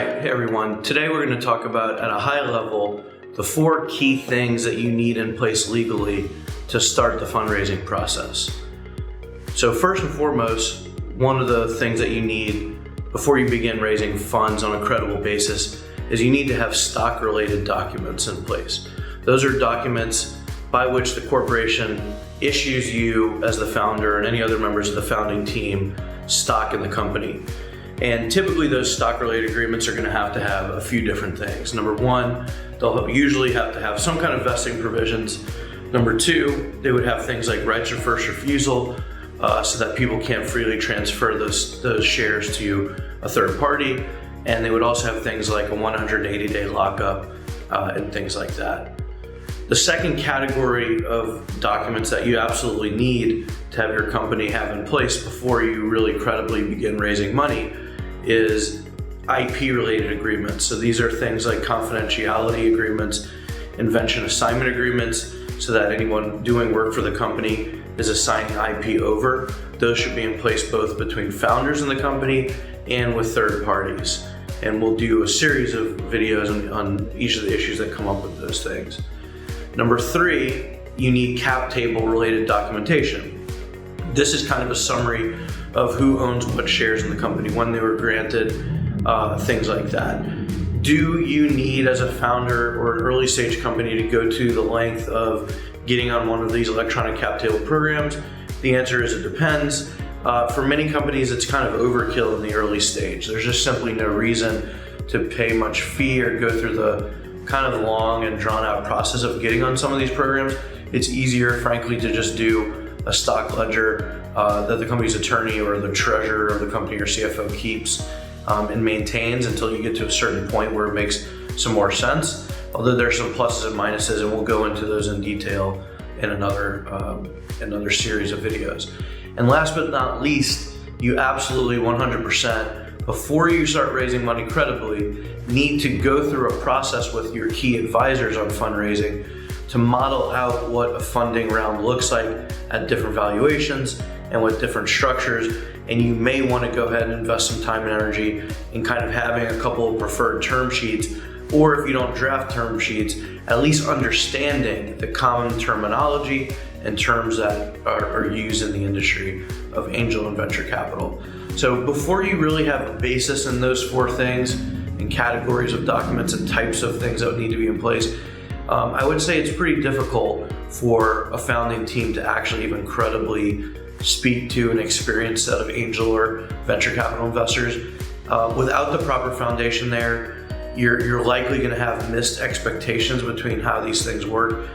right, hey everyone. Today we're going to talk about, at a high level, the 4 key things that you need in place legally to start the fundraising process. So first and foremost, one of the things that you need before you begin raising funds on a credible basis is you need to have stock-related documents in place. Those are documents by which the corporation issues you as the founder and any other members of the founding team stock in the company. And typically those stock-related agreements are going to have a few different things. Number 1, they'll usually have to have some kind of vesting provisions. Number 2, they would have things like rights of first refusal, so that people can't freely transfer those shares to a third party. And they would also have things like a 180-day lockup and things like that. The second category of documents that you absolutely need to have your company have in place before you really credibly begin raising money is IP-related agreements. So these are things like confidentiality agreements, invention assignment agreements, so that anyone doing work for the company is assigning IP over. Those should be in place both between founders in the company and with third parties. And we'll do a series of videos on each of the issues that come up with those things. Number 3, you need cap table related documentation. This is kind of a summary of who owns what shares in the company, when they were granted, things like that. Do you need, as a founder or an early stage company, to go to the length of getting on one of these electronic cap table programs? The answer is it depends. For many companies, it's kind of overkill in the early stage. There's just simply no reason to pay much fee or go through the kind of long and drawn out process of getting on some of these programs. It's easier, frankly, to just do a stock ledger that the company's attorney or the treasurer of the company or CFO keeps and maintains until you get to a certain point where it makes some more sense. Although there's some pluses and minuses, and we'll go into those in detail in another series of videos. And last but not least, you absolutely 100%, before you start raising money credibly, need to go through a process with your key advisors on fundraising to model out what a funding round looks like at different valuations and with different structures. And you may want to go ahead and invest some time and energy in kind of having a couple of preferred term sheets, or if you don't draft term sheets, at least understanding the common terminology and terms that are used in the industry of angel and venture capital. So before you really have a basis in those 4 things and categories of documents and types of things that would need to be in place, I would say it's pretty difficult for a founding team to actually even credibly speak to an experienced set of angel or venture capital investors. Without the proper foundation there, you're likely going to have missed expectations between how these things work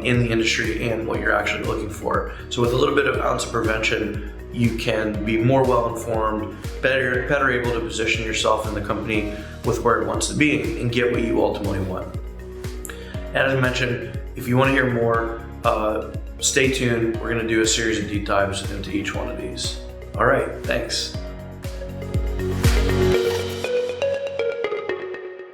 in the industry and what you're actually looking for. So with a little bit of ounce of prevention, you can be more well-informed, better able to position yourself in the company with where it wants to be and get what you ultimately want. And as I mentioned, if you want to hear more, stay tuned. We're going to do a series of deep dives into each one of these. All right, thanks.